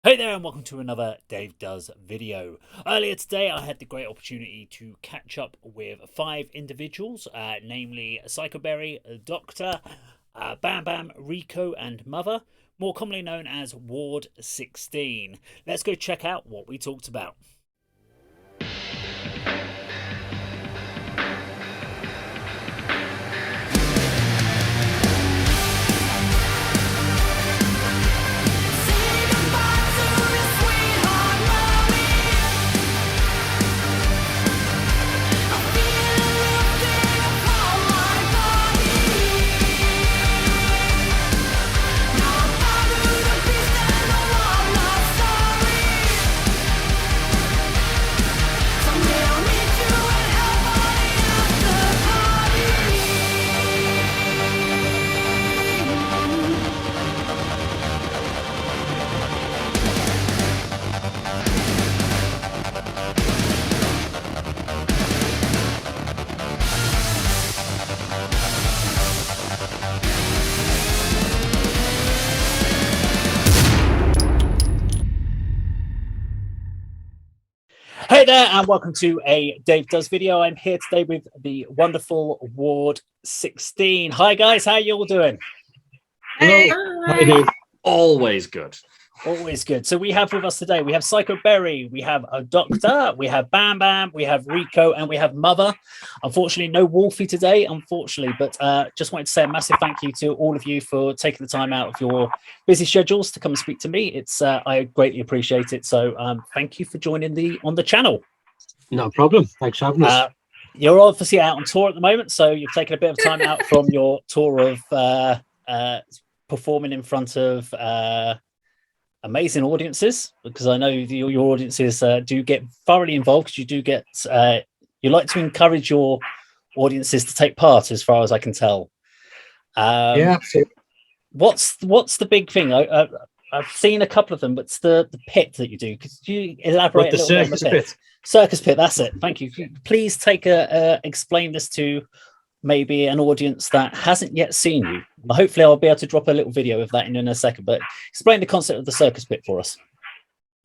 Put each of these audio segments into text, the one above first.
Hey there and welcome to another Dave Does video. Earlier today I had the great opportunity to catch up with 5 individuals, namely Psychoberry, Doctor, Bam Bam, Rico and Mother, more commonly known as Ward 16. Let's go check out what we talked about. Hey there and welcome to a Dave Does video. I'm here today with the wonderful Ward 16. Hi guys, how you all doing? Hello. How you doing? Always good. Always good. So we have with us today, we have Psychoberry, we have a Doctor, we have Bam Bam, we have Rico, and we have Mother. Unfortunately, no Wolfie today, unfortunately, but just wanted to say a massive thank you to all of you for taking the time out of your busy schedules to come and speak to me. It's I greatly appreciate it. So thank you for joining on the channel. No problem. Thanks for having us. You're obviously out on tour at the moment, so you've taken a bit of time out from your tour of performing in front of amazing audiences, because I know your audiences do get thoroughly involved, because you do get you like to encourage your audiences to take part, as far as I can tell. Yeah, absolutely. What's the big thing? I've seen a couple of them, but it's the pit that you do. Could you elaborate the circus pit? Circus pit, that's it. Thank you. Please explain this to maybe an audience that hasn't yet seen you. Hopefully I'll be able to drop a little video of that in a second, but explain the concept of the circus pit for us.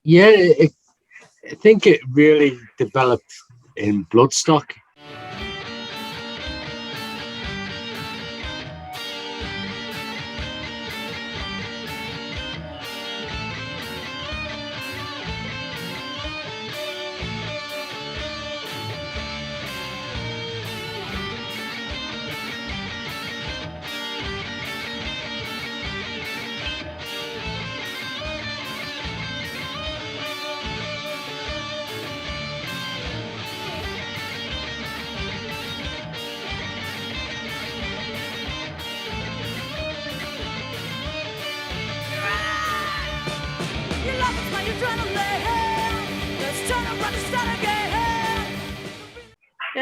Yeah, I think it really developed in Bloodstock.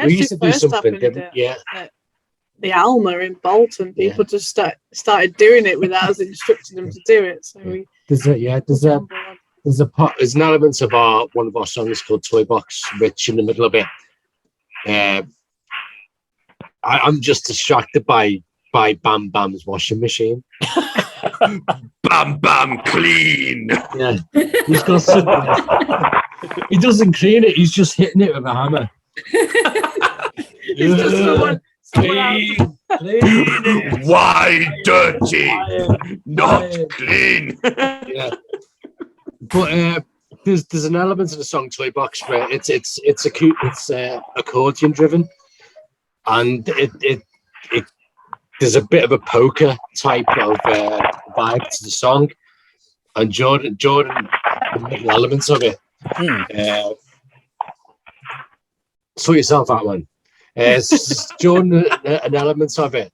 We used to do something different. Yeah. The Alma in Bolton, people just started doing it without us instructing them to do it. So there's an element of one of our songs called Toy Box Rich in the middle of it. I'm just distracted by Bam Bam's washing machine. Bam Bam clean. Yeah, he's got something. He doesn't clean it. He's just hitting it with a hammer. It's just someone clean. Why dirty? Not clean. Yeah. But there's an element of the song Toy Box where it's accordion driven, and it there's a bit of a polka type of vibe to the song, and Jordan the middle elements of it. Sort yourself out, man. Jordan, an element of it.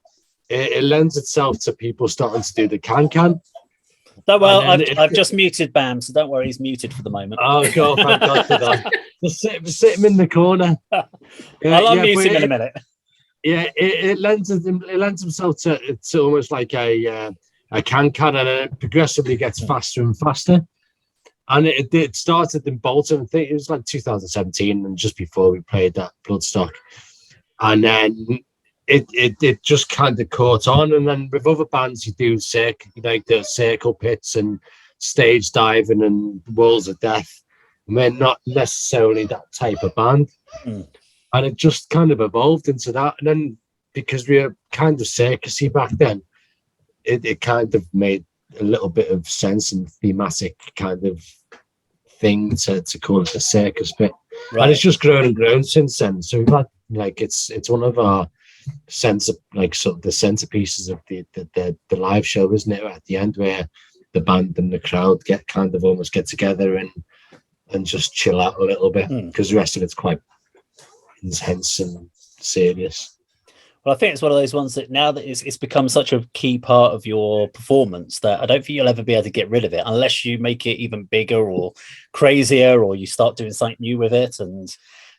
It lends itself to people starting to do the can. Well, I've just muted Bam, so don't worry, he's muted for the moment. Oh God, thank God for that. Just sit him in the corner. I'll unmute him in a minute. Yeah, it lends himself to almost like a can, and it progressively gets faster and faster. And it started in Bolton. I think it was like 2017, and just before we played that Bloodstock, and then it just kind of caught on. And then with other bands, you do the circle pits and stage diving and walls of death. And we're not necessarily that type of band. And it just kind of evolved into that. And then because we were kind of circusy back then, it kind of made a little bit of sense and thematic kind of thing to call it a circus bit. Right. And it's just grown and grown since then. So we've had it's one of our sort of the centerpieces of the live show, isn't it? At the end, where the band and the crowd almost get together and just chill out a little bit, because the rest of it's quite intense and serious. Well, I think it's one of those ones that now that it's become such a key part of your performance that I don't think you'll ever be able to get rid of it unless you make it even bigger or crazier, or you start doing something new with it. And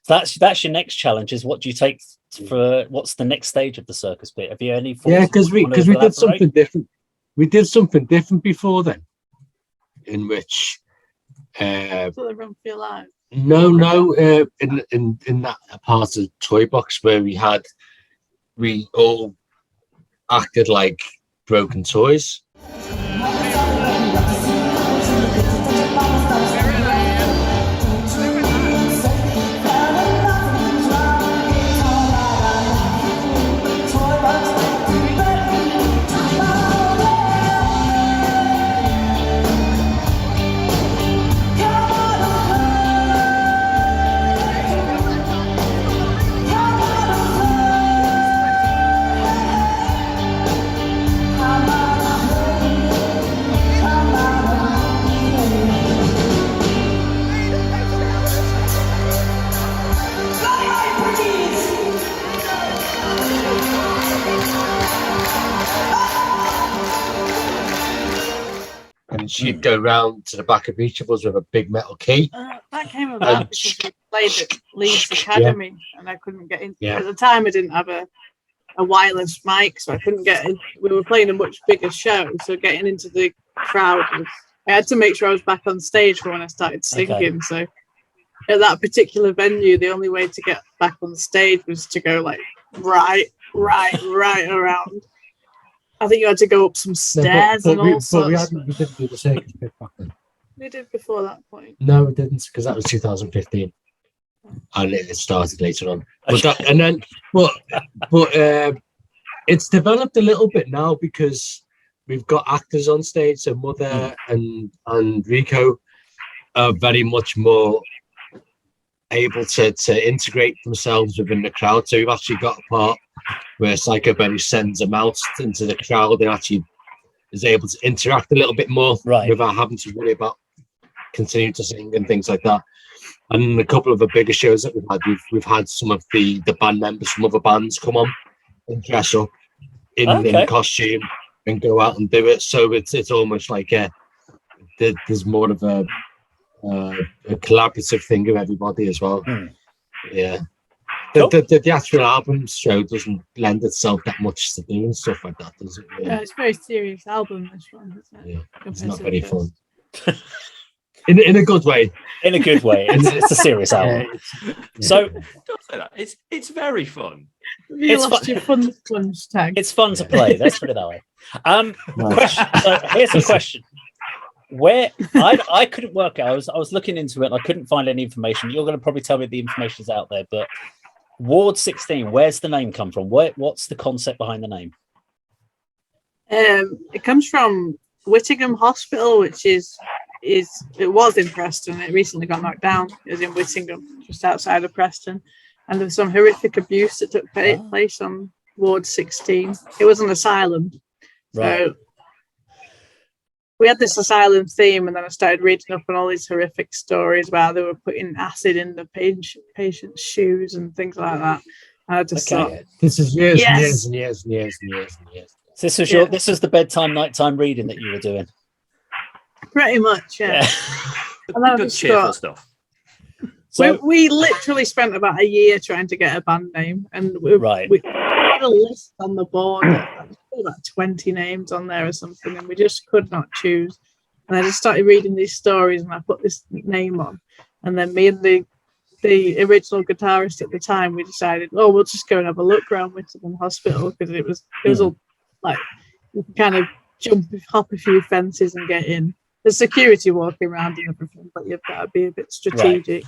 that's your next challenge. Is what do you take for what's the next stage of the circus bit? Have you any? Yeah, because we did something different. We did something different before then, in which. So they run for your life. No, in that part of Toy Box where we all acted like broken toys. And she'd go round to the back of each of us with a big metal key. That came about because we played at Leeds Academy, and I couldn't get in. At the time, I didn't have a wireless mic, so I couldn't get in. We were playing a much bigger show, so getting into the crowd, I had to make sure I was back on stage for when I started singing. Okay. So at that particular venue, the only way to get back on stage was to go right around. I think you had to go up some stairs and all sorts. We didn't do the circus bit back then. We did before that point. No, we didn't, because that was 2015, and it started later on. But it's developed a little bit now because we've got actors on stage. So Mother and Rico are very much more able to integrate themselves within the crowd. So we've actually got a part where Psycho Berry sends a mouse into the crowd and actually is able to interact a little bit more without having to worry about continuing to sing and things like that. And a couple of the bigger shows that we've had some of the band members from other bands come on and dress up in costume and go out and do it. So it's almost like there's more of a collaborative thing with everybody as well. Yeah. Cool. The actual album show doesn't lend itself that much to doing stuff like that, does it? Yeah, it's a very serious album, this one, isn't it? Yeah, it's not very fun. In a good way. In a good way. It's a serious album. So don't say that. It's very fun. You lost your fun sponge tag. It's fun to play. Let's put it that way. Question. So here's a question. Where I couldn't work out. I was looking into it and I couldn't find any information. You're going to probably tell me the information is out there, but Ward 16, where's the name come from? What's the concept behind the name? It comes from Whittingham Hospital, which it was in Preston. It recently got knocked down. It was in Whittingham, just outside of Preston, and there was some horrific abuse that took place on Ward 16. It was an asylum, so we had this asylum theme, and then I started reading up on all these horrific stories about they were putting acid in the patient's shoes and things like that. And I just thought, this is years and years and years and years and years and years. So this was the bedtime, nighttime reading that you were doing. Pretty much, yeah. And I good cheerful stuff. So we literally spent about a year trying to get a band name, and we had a list on the board. About 20 names on there or something, and we just could not choose. And I just started reading these stories, and I put this name on. And then me and the original guitarist at the time, we decided, we'll just go and have a look around Whittingham Hospital, because it was all like you could kind of hop a few fences and get in. there's security walking around and everything, but you've got to be a bit strategic.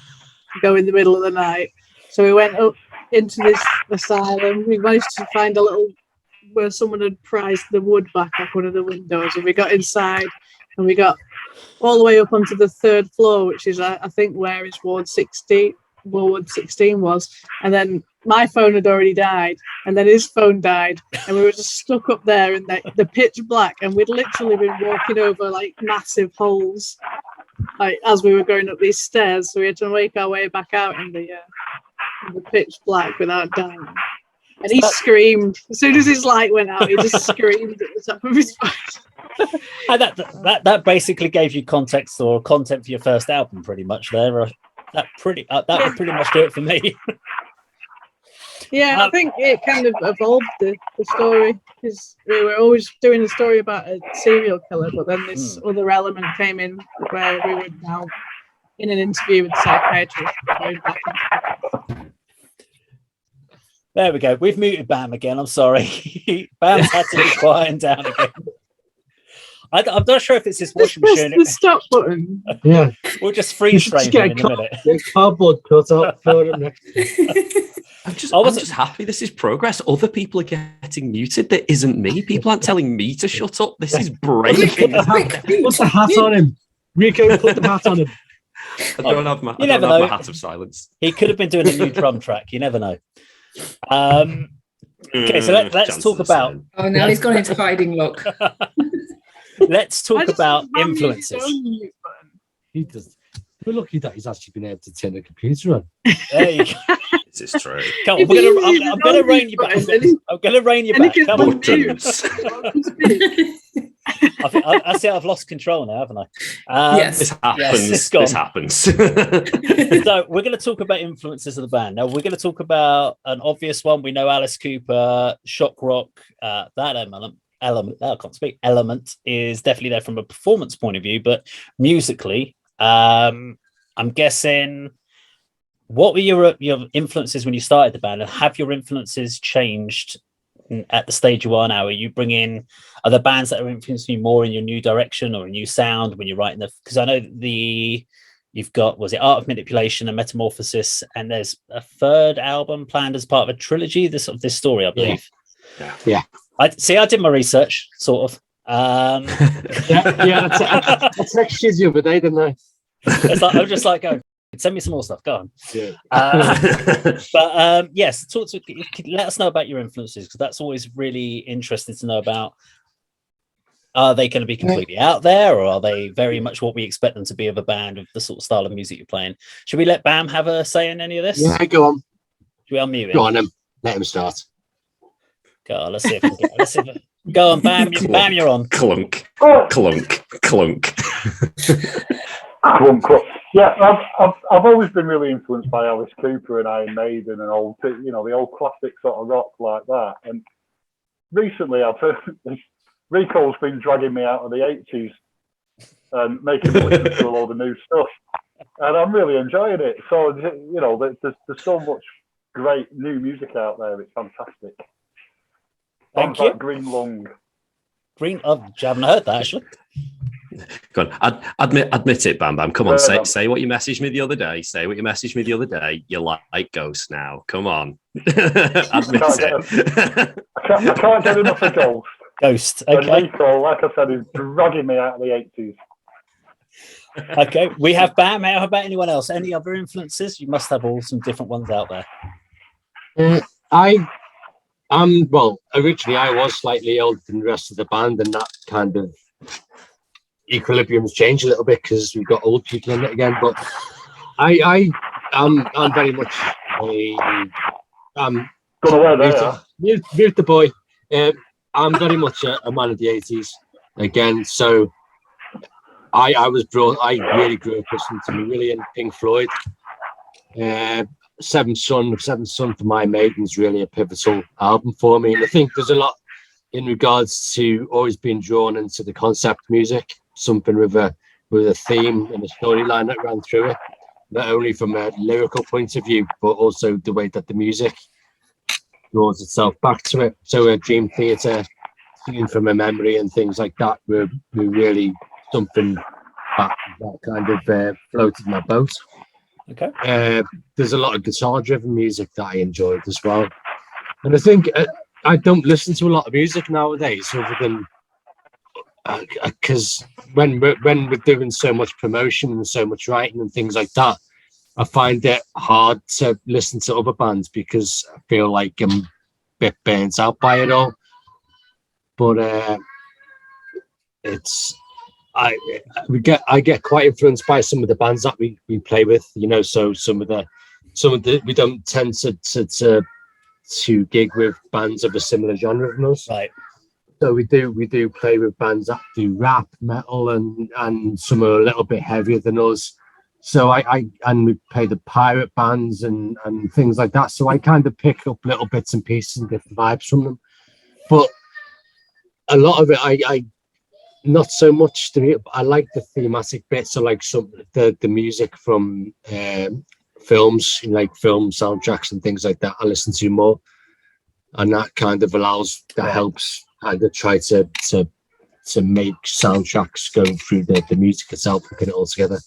Go in the middle of the night. So we went up into this asylum. We managed to find a little where someone had prized the wood back off one of the windows, and we got inside and we got all the way up onto the 3rd floor, which is I think where is Ward 16 was. And then my phone had already died, and then his phone died, and we were just stuck up there in the pitch black, and we'd literally been walking over like massive holes, like as we were going up these stairs. So we had to make our way back out in the pitch black without dying. And he screamed as soon as his light went out. He just screamed at the top of his voice. And that basically gave you context or content for your first album, pretty much. There, that would pretty much do it for me. Yeah, I think it kind of evolved the story, because we were always doing a story about a serial killer, but then this other element came in where we were now in an interview with a psychiatrist. Going back into There we go. We've muted Bam again. I'm sorry. Bam's had to be quiet down again. I'm not sure if it's his washing machine. the stop button. Yeah. We'll just freeze frame him in a minute. Cardboard cut up. I'm just happy this is progress. Other people are getting muted. That isn't me. People aren't telling me to shut up. This is brave. Put the hat on him. Rico, put the hat on him. I don't have my hat of silence. He could have been doing a new drum track. You never know. Okay, so let's talk about. Oh, now he's gone into hiding look. Let's talk about influences. He does. We're lucky that he's actually been able to turn the computer on. There you go. This is true. Come on, I'm going to rein you back. I'm going to rein you back. Come on. I see I've lost control now, haven't I? Yes. This happens. Yes, this happens. So we're going to talk about influences of the band. Now we're going to talk about an obvious one. We know Alice Cooper, shock rock. That element is definitely there from a performance point of view, but musically, I'm guessing. What were your influences when you started the band, and have your influences changed at the stage you are now? Are you bringing other bands that are influencing you more in your new direction or a new sound when you're writing because I know you've got, was it Art of Manipulation and Metamorphosis, and there's a 3rd album planned as part of a trilogy this story, I believe. Yeah. I did my research, sort of. I texted you the other day, didn't I? I'm just like, oh, send me some more stuff. Go on. Yeah. Yes, let us know about your influences, because that's always really interesting to know about. Are they going to be completely out there, or are they very much what we expect them to be of a band of the sort of style of music you're playing? Should we let Bam have a say in any of this? Yeah, go on. Should we unmute him? Go on, let him start. Go on, let's see if go on, Bam. Bam, you're on. Clunk, clunk, clunk. Yeah, I've always been really influenced by Alice Cooper and Iron Maiden and old, the old classic sort of rock like that. And recently, I've heard Rico's been dragging me out of the 80s and making me listen to a load of new stuff, and I'm really enjoying it. So there's so much great new music out there. It's fantastic. Thank you. Green Lung. Green. Oh, I haven't heard that actually. Go on, admit it, Bam Bam. Come on, say what you messaged me the other day. Say what you messaged me the other day. You like Ghost now. Come on, admit it. I can't get enough of Ghost. Ghost. Okay. And Rico, like I said, is dragging me out of the 80s. Okay, we have Bam. How about anyone else? Any other influences? You must have all some different ones out there. Well, originally I was slightly older than the rest of the band, and that kind of equilibrium's changed a little bit because we've got old people in it again. But I'm very much mute the boy. I'm very much a man of the 80s again. So I really grew up listening to Marillion, Pink Floyd. Seventh Son for My Maiden's really a pivotal album for me, and I think there's a lot in regards to always being drawn into the concept music, something with a theme and a storyline that ran through it, not only from a lyrical point of view, but also the way that the music draws itself back to it. So Dream Theater, Singing from a Memory and things like that were really something that kind of floated my boat. Okay. There's a lot of guitar-driven music that I enjoyed as well, and I think I don't listen to a lot of music nowadays, other than because when we're doing so much promotion and so much writing and things like that, I find it hard to listen to other bands because I feel like I'm a bit burnt out by it all. But I get quite influenced by some of the bands that we play with, you know. So some of the we don't tend to gig with bands of a similar genre than us. Right. So we do play with bands that do rap, metal, and some are a little bit heavier than us. So and we play the pirate bands and things like that. So I kind of pick up little bits and pieces and different vibes from them. But a lot of it, I not so much to me. I like the thematic bits. So like some the music from films, like film soundtracks and things like that, I listen to more, and that kind of helps kind of try to make soundtracks go through the music itself and get it all together.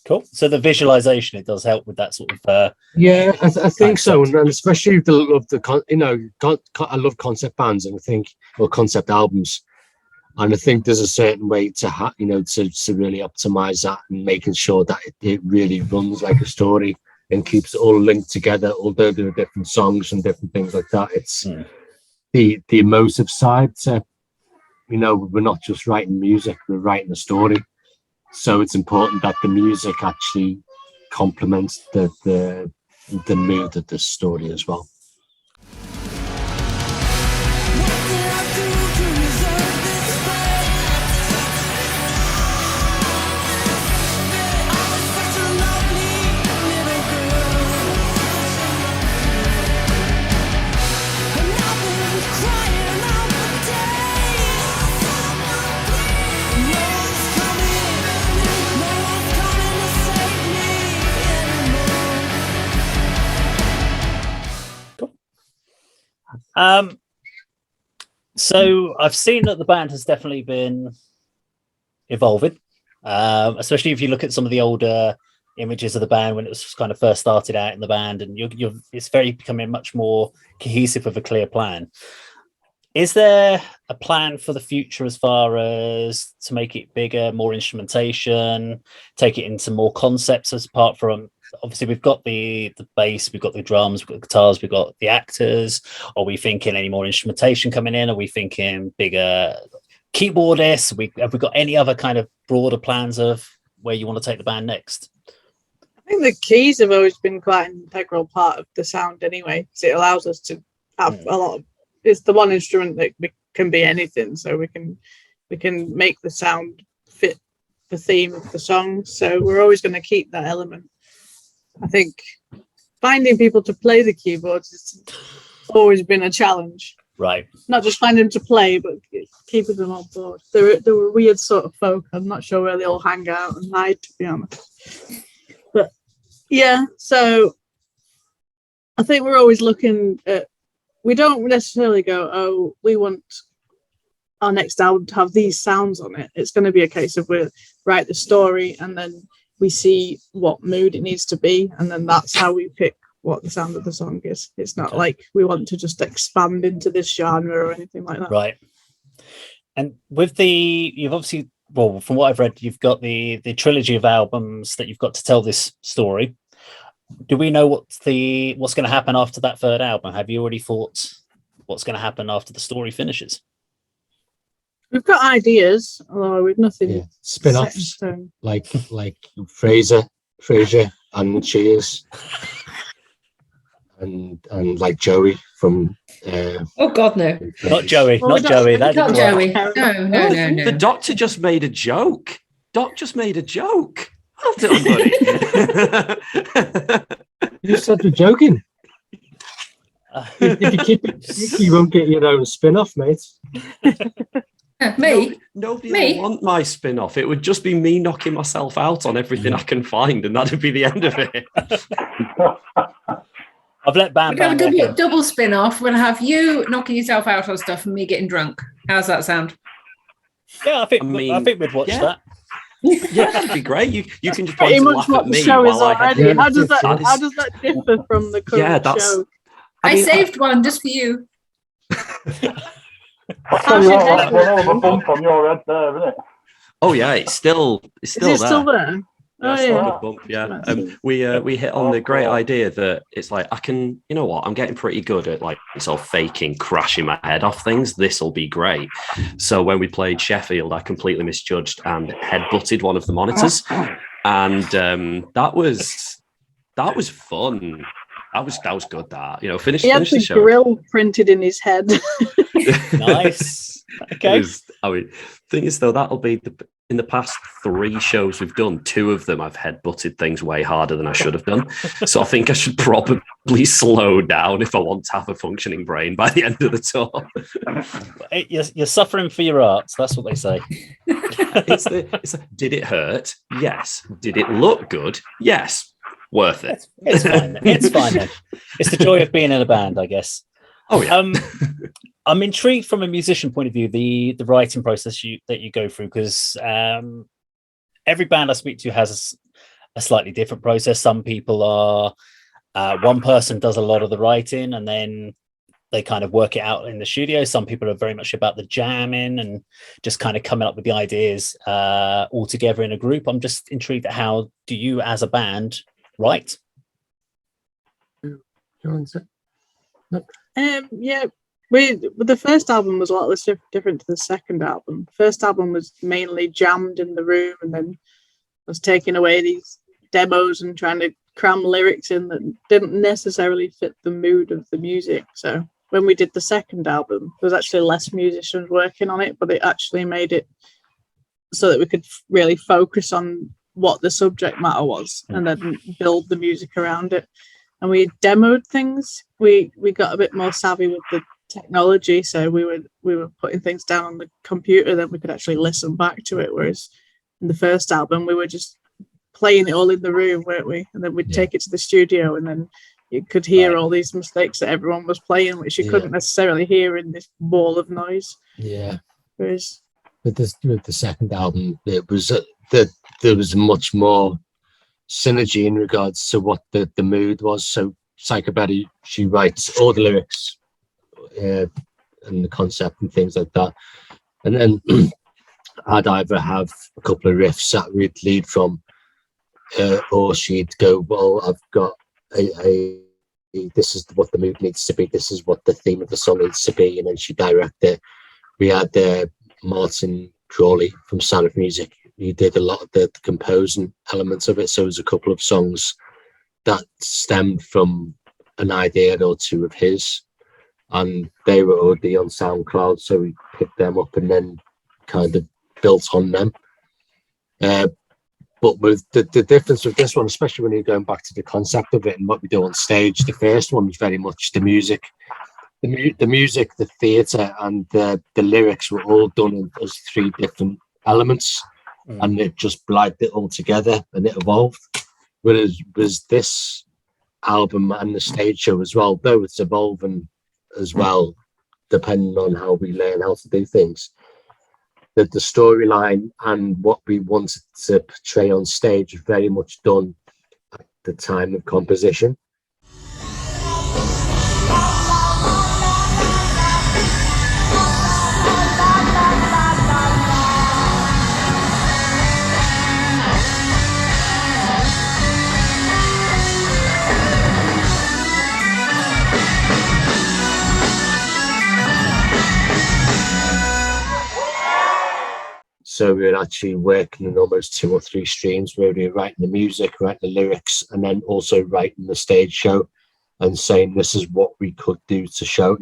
Cool. So the visualization, it does help with that sort of. Yeah, I think so, and especially if I love concept bands, and I think concept albums, and I think there's a certain way to to really optimize that and making sure that it really runs like a story and keeps it all linked together. Although there are different songs and different things like that, it's the emotive side. We're not just writing music; we're writing a story. So it's important that the music actually complements the mood of the story as well. So I've seen that the band has definitely been evolving, especially if you look at some of the older images of the band when it was kind of first started out in the band, and it's very becoming much more cohesive with a clear plan. Is there a plan for the future as far as to make it bigger, more instrumentation, take it into more concepts apart from, obviously we've got the bass, we've got the drums, we've got the guitars, we've got the actors. Are we thinking any more instrumentation coming in? Are we thinking bigger keyboardists? Have we got any other kind of broader plans of where you want to take the band next? I think the keys have always been quite an integral part of the sound anyway, because it allows us to have a lot of, it's the one instrument that can be anything, so we can make the sound fit the theme of the song. So we're always going to keep that element. I think finding people to play the keyboards has always been a challenge. Right. Not just finding them to play, but keeping them on board. They were a weird sort of folk. I'm not sure where they all hang out and hide, to be honest. But yeah, so I think we're always looking at, we don't necessarily go, oh, we want our next album to have these sounds on it. It's going to be a case of we write the story and then we see what mood it needs to be, and then that's how we pick what the sound of the song is. It's not like we want to just expand into this genre or anything like that. Right. And with you've obviously, well, from what I've read, you've got the trilogy of albums that you've got to tell this story. Do we know what's going to happen after that third album? Have you already thought what's going to happen after the story finishes? We've got ideas, although we've nothing. Spin-offs like Frasier and Cheers, and like Joey from. Oh God, no! Not Joey, not Joey. That Not Joey. No. The Doctor just made a joke. Doc just made a joke. Well done, buddy. You said you're joking. If you keep it, you won't get your own spin-off, mate. Me? Nobody will want my spin-off. It would just be me knocking myself out on everything I can find, and that'd be the end of it. I've let Bam Bam. We'll have a double spin-off. We'll have you knocking yourself out on stuff and me getting drunk. How's that sound? Yeah, I think we'd watch that. Yeah, that'd be great. You can just Pretty point and much laugh what at the me show is while I had. already. Yeah, How does that that is- differ from the current Yeah, that's. show? I mean, saved one just for you. I'll tell you what, that's one of a bump on your head there, isn't it? Oh yeah, it's still Is there. it still there? Yeah, Oh, still yeah. a good bump, yeah. That's- We hit on the great idea that it's like I can, you know what, I'm getting pretty good at like sort of faking crashing my head off things. This will be great. So when we played Sheffield, I completely misjudged and headbutted one of the monitors, and that was fun. That was good. That, you know, finish He had the the show. grill printed in his head. Nice. Okay. I mean, thing is though, that'll be in the past 3 shows we've done, 2 of them I've headbutted things way harder than I should have done. So I think I should probably slow down if I want to have a functioning brain by the end of the tour. You're suffering for your arts. That's what they say. Did it hurt? Yes. Did it look good? Yes. Worth it. It's fine. It's fine then. It's the joy of being in a band, I guess. Oh yeah. I'm intrigued from a musician point of view, the writing process that you go through, because every band I speak to has a slightly different process. Some people are one person does a lot of the writing and then they kind of work it out in the studio. Some people are very much about the jamming and just kind of coming up with the ideas all together in a group. I'm just intrigued at how do you as a band write? Yeah, the first album was a lot less different to the second album. The first album was mainly jammed in the room, and then was taking away these demos and trying to cram lyrics in that didn't necessarily fit the mood of the music. So when we did the second album, there was actually less musicians working on it, but it actually made it so that we could really focus on what the subject matter was and then build the music around it. And we demoed things. We got a bit more savvy with the technology, so we were putting things down on the computer, then we could actually listen back to it. Whereas in the first album, we were just playing it all in the room, weren't we? And then we'd take it to the studio, and then you could hear all these mistakes that everyone was playing, which you couldn't necessarily hear in this wall of noise. Yeah. Whereas with the second album, it was there was much more synergy in regards to what the mood was. So Psycho Betty, she writes all the lyrics and the concept and things like that, and then I'd either have a couple of riffs that we'd lead from, or she'd go, well, I've got a this is what the mood needs to be, this is what the theme of the song needs to be, and then she'd direct it. We had Martin Crawley from Sound of Music. He did a lot of the composing elements of it, so there's a couple of songs that stemmed from an idea or 2 of his, and they were already on SoundCloud, so we picked them up and then kind of built on them. But with the difference with this one, especially when you're going back to the concept of it and what we do on stage, the first one was very much the music. The music, the theatre, and the lyrics were all done as 3 different elements, and it just blended it all together and it evolved. Whereas this album and the stage show as well, though it's evolving as well, depending on how we learn how to do things, that the storyline and what we wanted to portray on stage is very much done at the time of composition. So we were actually working in almost 2 or 3 streams where we were writing the music, writing the lyrics, and then also writing the stage show and saying this is what we could do to show,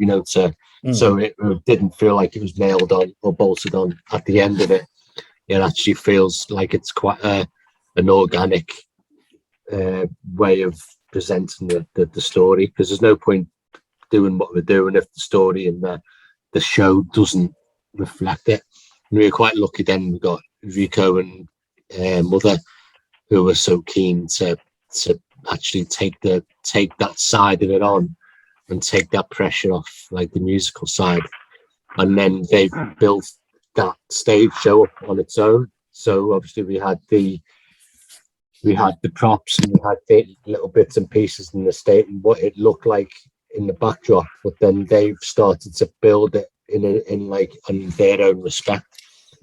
so it didn't feel like it was nailed on or bolted on at the end of it. It actually feels like it's quite an organic way of presenting the story, because there's no point doing what we're doing if the story and the show doesn't reflect it. And we were quite lucky then. We got Rico and Mother, who were so keen to actually take that side of it on and take that pressure off, like the musical side. And then they built that stage show up on its own. So obviously we had the props and we had the little bits and pieces in the state and what it looked like in the backdrop, but then they've started to build it in like on their own respect.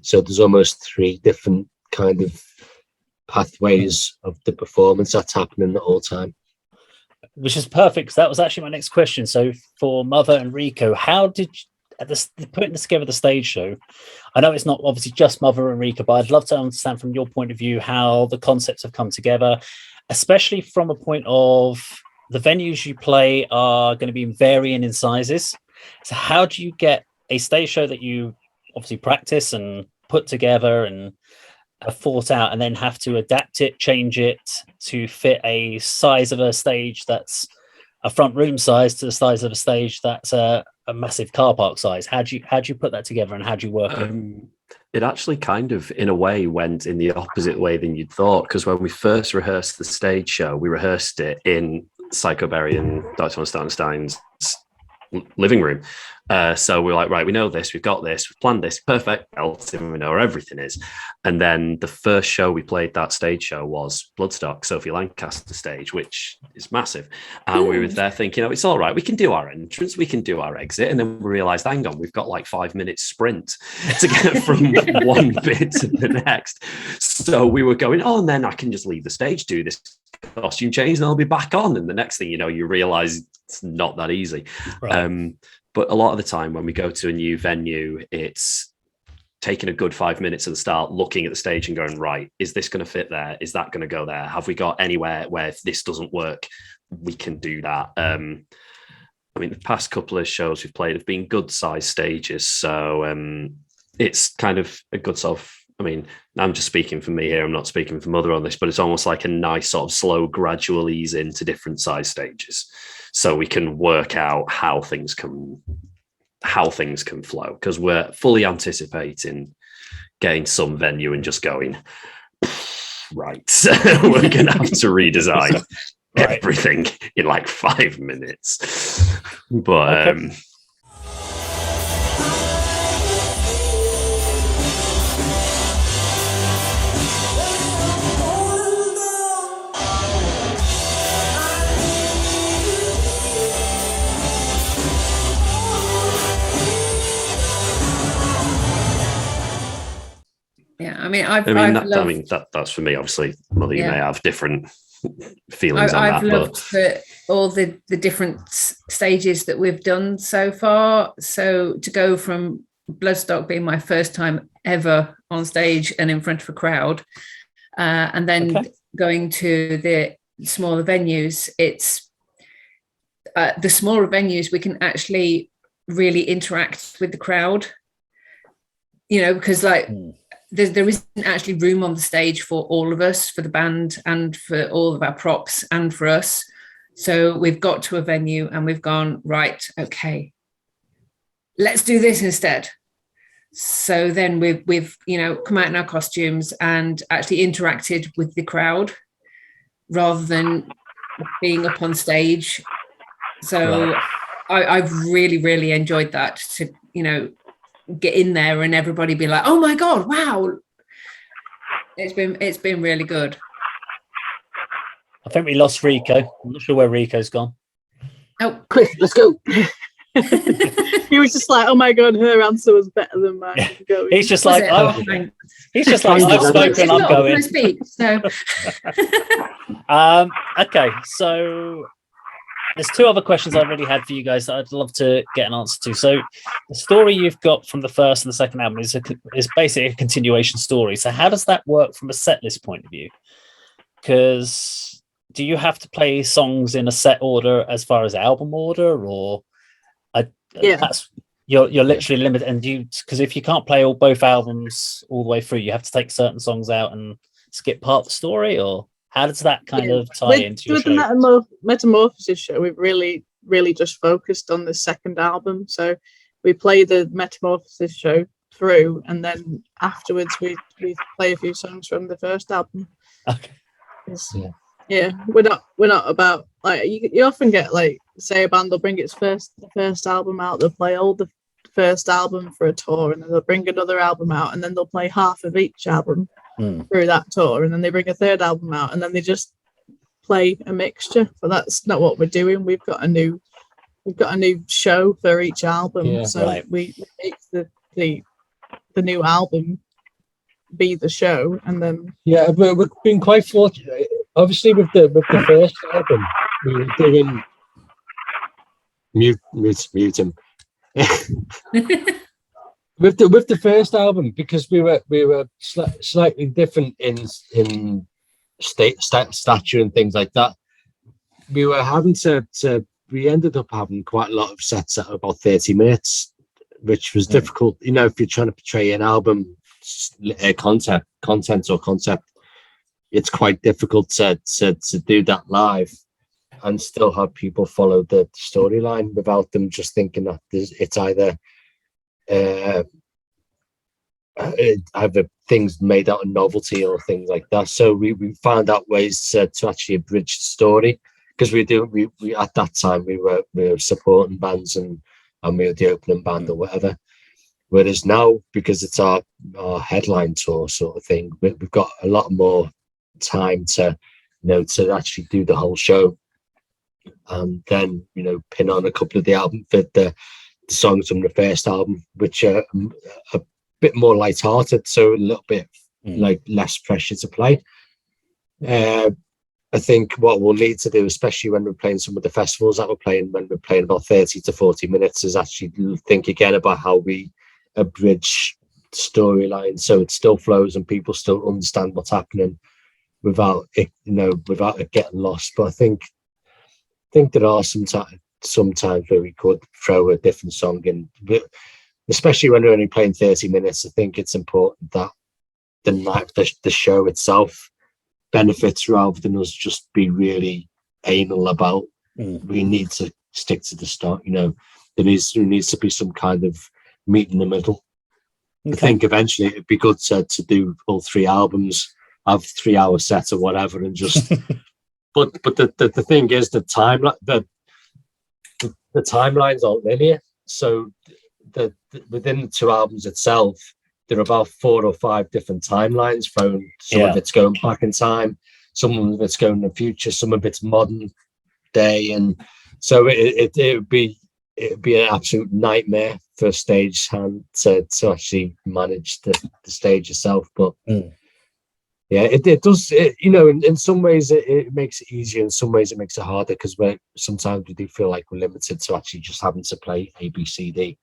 So there's almost 3 different kind of pathways of the performance that's happening the whole time. Which is perfect, because that was actually my next question. So for Mother and Rico, how did putting together the stage show? I know it's not obviously just Mother and Rico, but I'd love to understand from your point of view how the concepts have come together, especially from a point of the venues you play are going to be varying in sizes. So how do you get a stage show that you obviously practice and put together and have thought out, and then have to adapt it, change it to fit a size of a stage that's a front room size to the size of a stage that's a massive car park size? How do you put that together, and how do you work it? It actually kind of, in a way, went in the opposite way than you'd thought, because when we first rehearsed the stage show, we rehearsed it in Psycho Berry and Dr. von Stein's living room. So we were like, right, we know this, we've got this, we've planned this, perfect, Elton, we know where everything is. And then the first show we played, that stage show, was Bloodstock, Sophie Lancaster stage, which is massive. And we were there thinking, it's all right, we can do our entrance, we can do our exit. And then we realized, hang on, we've got like 5 minutes sprint to get from one bit to the next. So we were going, and then I can just leave the stage, do this costume change, and I'll be back on. And the next thing you know, you realize it's not that easy. Right. But a lot of the time when we go to a new venue, it's taking a good 5 minutes at the start, looking at the stage and going, right, is this going to fit there? Is that going to go there? Have we got anywhere where if this doesn't work, we can do that? I mean, the past couple of shows we've played have been good sized stages. So it's kind of a good sort of, I mean, I'm just speaking for me here. I'm not speaking for Mother on this, but it's almost like a nice sort of slow, gradual ease into different size stages, so we can work out how things can flow. Because we're fully anticipating getting some venue and just going, right, we're going to have to redesign everything in like 5 minutes. But okay. Yeah, I mean, that's for me. Obviously, Mother, you may have different feelings on I've that. loved all the different stages that we've done so far. So to go from Bloodstock being my first time ever on stage and in front of a crowd, and then going to the smaller venues, it's the smaller venues we can actually really interact with the crowd, because like there isn't actually room on the stage for all of us, for the band and for all of our props and for us. So we've got to a venue and we've gone, right, okay, let's do this instead. So then we've come out in our costumes and actually interacted with the crowd rather than being up on stage. So I've really, really enjoyed that, to, get in there and everybody be like, oh my God, wow. It's been really good. I think we lost Rico. I'm not sure where Rico's gone. Oh, Chris, let's go. He was just like, oh my God, her answer was better than mine. He's just like, I've spoken, I'm going. Speak, so. Okay, so there's 2 other questions I really had for you guys that I'd love to get an answer to. So the story you've got from the first and the second album is basically a continuation story. So how does that work from a set list point of view? Because do you have to play songs in a set order as far as album order, or you're literally limited? And because if you can't play both albums all the way through, you have to take certain songs out and skip part of the story, or how does that kind of tie into your show? With the Metamorphosis show, we've really, really just focused on the second album. So we play the Metamorphosis show through, and then afterwards we play a few songs from the first album. Okay. Yeah, we're not about, like, you often get, like, say a band will bring the first album out, they'll play all the first album for a tour, and then they'll bring another album out, and then they'll play half of each album. through that tour, and then they bring a third album out, and then they just play a mixture. But that's not what we're doing. We've got a new show for each album, so we make the new album be the show, and then we've been quite fortunate. Obviously, with the first album, we were doing mute him. with the first album, because we were slightly different in stature and things like that. We were having we ended up having quite a lot of sets at about 30 minutes, which was difficult. You know, if you're trying to portray an album content, it's quite difficult to do that live and still have people follow the storyline without them just thinking that it's either things made out of novelty or things like that. So we found out ways to actually abridge the story, because we at that time we were supporting bands and we were the opening band or whatever. Whereas now, because it's our headline tour sort of thing, we've got a lot more time to actually do the whole show, and then pin on a couple of the songs from the first album, which are a bit more light-hearted, so a little bit like less pressure to play. I think what we'll need to do, especially when we're playing some of the festivals that we're playing, when we're playing about 30 to 40 minutes, is actually think again about how we abridge storyline so it still flows and people still understand what's happening without it getting lost. But I think there are sometimes where we could throw a different song in, especially when we're only playing 30 minutes. I think it's important that the show itself benefits rather than us just be really anal about we need to stick to the start. There needs to be some kind of meet in the middle. I think eventually it'd be good to do all 3 albums, have 3-hour sets or whatever, and just but the thing is, the timelines aren't linear. So within the 2 albums itself, there are about 4 or 5 different timelines. Some of it's going back in time, some of it's going in the future, some of it's modern day, and so it would be an absolute nightmare for a stage hand to actually manage the stage itself. But it does. In some ways it makes it easier. In some ways it makes it harder, because sometimes we do feel like we're limited to actually just having to play A, B, C, D.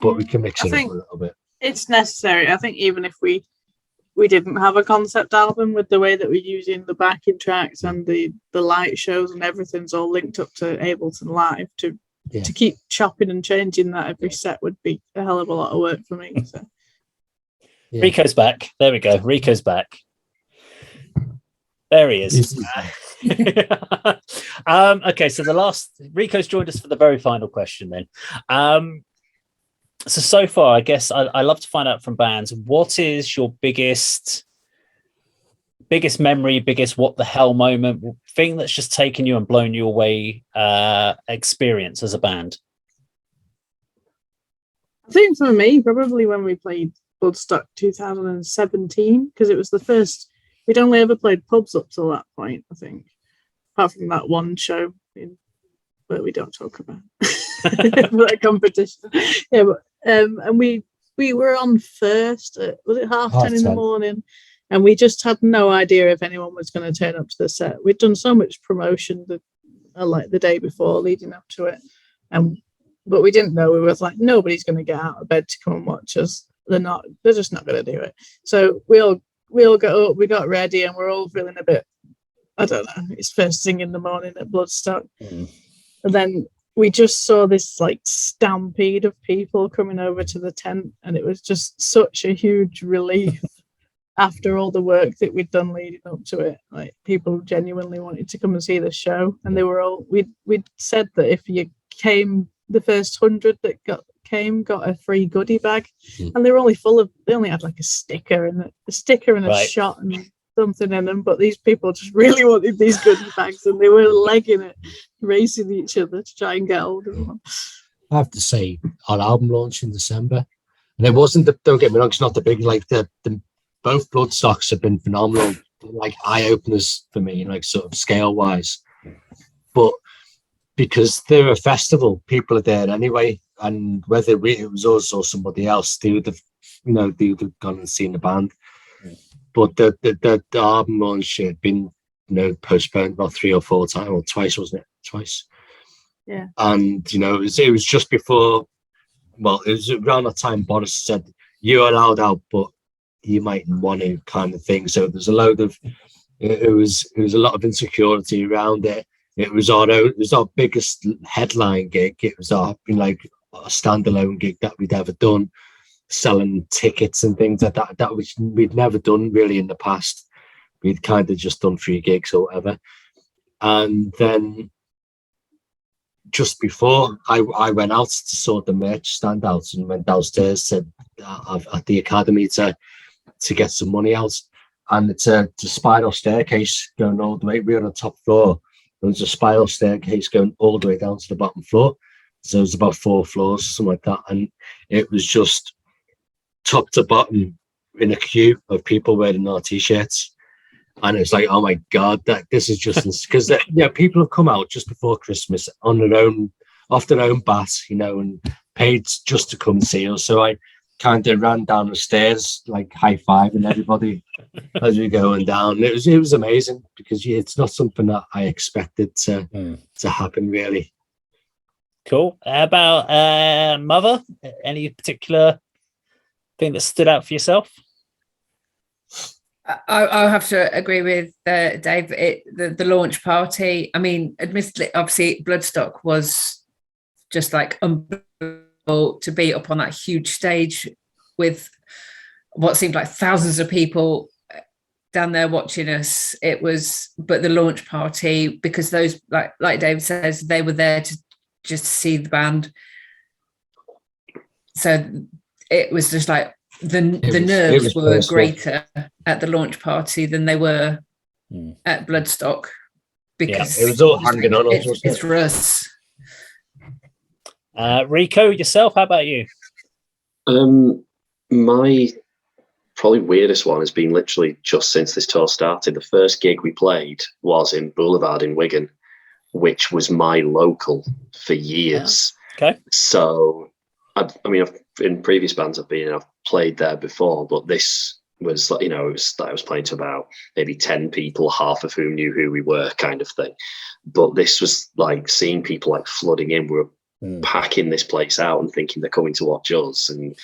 But we can mix it up a little bit. It's necessary. I think even if we didn't have a concept album, with the way that we're using the backing tracks and the light shows and everything's all linked up to Ableton Live, to keep chopping and changing that every set would be a hell of a lot of work for me. So. Yeah. Rico's back. There we go. Rico's back. There he is. Okay, so Rico's joined us for the very final question then. So far, I guess I love to find out from bands, what is your biggest memory, biggest what the hell moment, thing that's just taken you and blown you away experience as a band? I think for me, probably when we played Bloodstock 2017, because it was the first. We'd only ever played pubs up till that point, I think, apart from that one show where we don't talk about that competition. Yeah, but and we were on first. Was it 10:30 in the morning? And we just had no idea if anyone was going to turn up to the set. We'd done so much promotion the day before, leading up to it, but we didn't know. We were like, nobody's going to get out of bed to come and watch us. They're just not going to do it. So we all got up, we got ready, and we're all feeling a bit, I don't know, it's first thing in the morning at Bloodstock. And then we just saw this like stampede of people coming over to the tent, and it was just such a huge relief after all the work that we'd done leading up to it. Like, people genuinely wanted to come and see the show, and they were all, we'd said that if you came, the first 100 that got a free goodie bag, and they were only they only had like a sticker and a shot and something in them, but these people just really wanted these goodie bags, and they were legging it, racing each other to try and get hold of them. I have to say, our album launch in December, and it wasn't don't get me wrong, it's not the big, like the both bloodstocks have been phenomenal, like eye openers for me, like sort of scale wise. But because they're a festival, people are there anyway, and whether it was us or somebody else, they would have, they would have gone and seen the band. But the album launch had been, postponed about 3 or 4 times, or twice, wasn't it? Twice. Yeah. And it was just before. Well, it was around that time Boris said, "You're allowed out, but you might want to," kind of thing. So there's a load of. It was a lot of insecurity around it. It was our biggest headline gig. It was a standalone gig that we'd ever done, selling tickets and things like that. That we'd never done really in the past. We'd kind of just done 3 gigs or whatever. And then just before I went out to sort the merch stand out and went downstairs at the academy to get some money out. And it's a spiral staircase going all the way. We were on the top floor. There was a spiral staircase going all the way down to the bottom floor. So it was about 4 floors, something like that. And it was just top to bottom in a queue of people wearing our t-shirts. And it's like, oh my God, this is just because people have come out just before Christmas on their own, off their own bat, and paid just to come see us. So I kind of ran down the stairs, like high-fiving everybody as we going down. It was amazing because it's not something that I expected to happen, really. Cool. How about Mother? Any particular thing that stood out for yourself? I'll have to agree with Dave. The launch party. I mean, admittedly, obviously, Bloodstock was just like unbelievable to be up on that huge stage with what seemed like thousands of people down there watching us. But the launch party, because those, like David says, they were there to just see the band. So it was just like the nerves were greater at the launch party than they were at Bloodstock, because it was all hanging on us. It's for us. Rico, yourself, how about you? My probably weirdest one has been literally just since this tour started. The first gig we played was in Boulevard in Wigan, which was my local for years. Okay. So, in previous bands I've played there before, but this was, I was playing to about maybe 10 people, half of whom knew who we were, kind of thing. But this was like seeing people like flooding in. We were packing this place out and thinking they're coming to watch us, and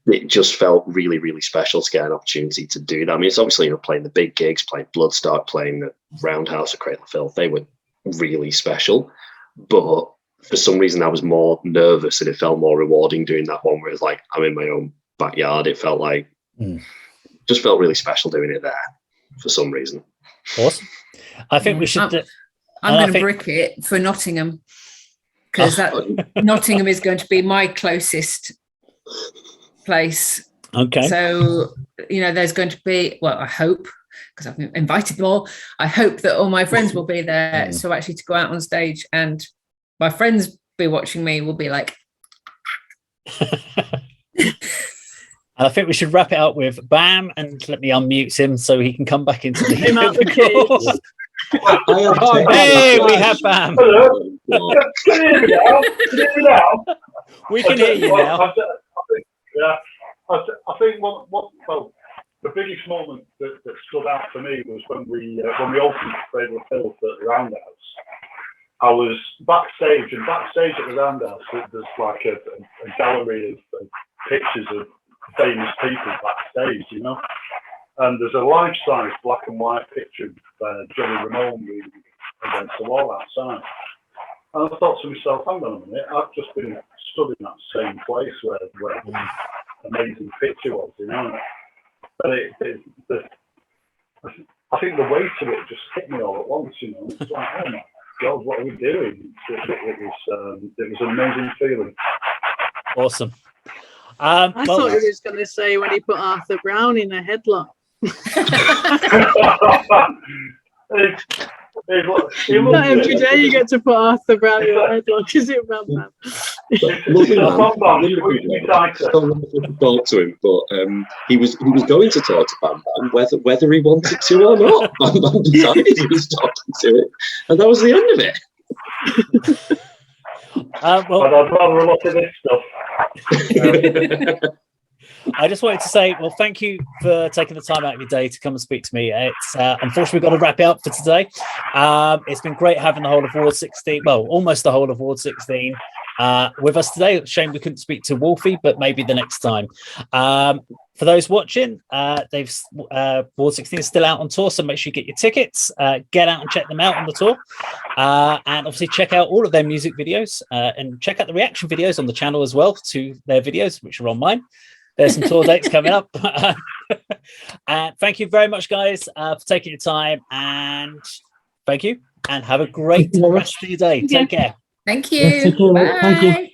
it just felt really, really special to get an opportunity to do that. I mean, it's obviously playing the big gigs, playing Bloodstock, playing the Roundhouse or Cradle of Filth. They were really special, but for some reason I was more nervous, and it felt more rewarding doing that one where it's like I'm in my own backyard. It felt like just felt really special doing it there for some reason. Awesome. I think we should. I'm going to brick it for Nottingham, because Nottingham is going to be my closest place. Okay. So there's going to be, well, I hope, because I've invited them all, I hope that all my friends will be there. So actually to go out on stage and my friends be watching me will be like. I think we should wrap it up with Bam, and let me unmute him so he can come back into the call. Hey, we have Bam. Hello. Can you hear me now? Can you hear me now? We can hear you now. I think the biggest moment that stood out for me was when we opened Cradle of Filth at the Roundhouse. I was backstage, and backstage at the Roundhouse, there's like a gallery of pictures of famous people backstage, and there's a life-size black and white picture of Johnny Ramone reading against the wall outside. And I thought to myself, hang on a minute, I've just been stood in that same place where the amazing picture was, But I think the weight of it just hit me all at once, It's like, oh my God, what are we doing? It was an amazing feeling. Awesome. I thought he was going to say when he put Arthur Brown in a headlock. Not every day you get to put Arthur Brown in a headlock, is it, Brandman? Lovely man. So wonderful to talk to him, but he was going to talk to Bam Bam whether he wanted to or not. Bam Bam decided he was talking to it, and that was the end of it. Well, I'd rather a lot of this stuff. I just wanted to say, well, thank you for taking the time out of your day to come and speak to me. It's unfortunately we've got to wrap it up for today. It's been great having the whole of Ward 16, well, almost the whole of Ward 16 with us today. Shame we couldn't speak to Wolfie, but maybe the next time. For those watching, Ward 16 is still out on tour, so make sure you get your tickets, get out and check them out on the tour, and obviously check out all of their music videos and check out the reaction videos on the channel as well to their videos, which are on mine. There's some tour dates coming up. And thank you very much, guys, for taking your time. And thank you. And have a great rest of your day. Take care. Thank you. Thank you. Bye.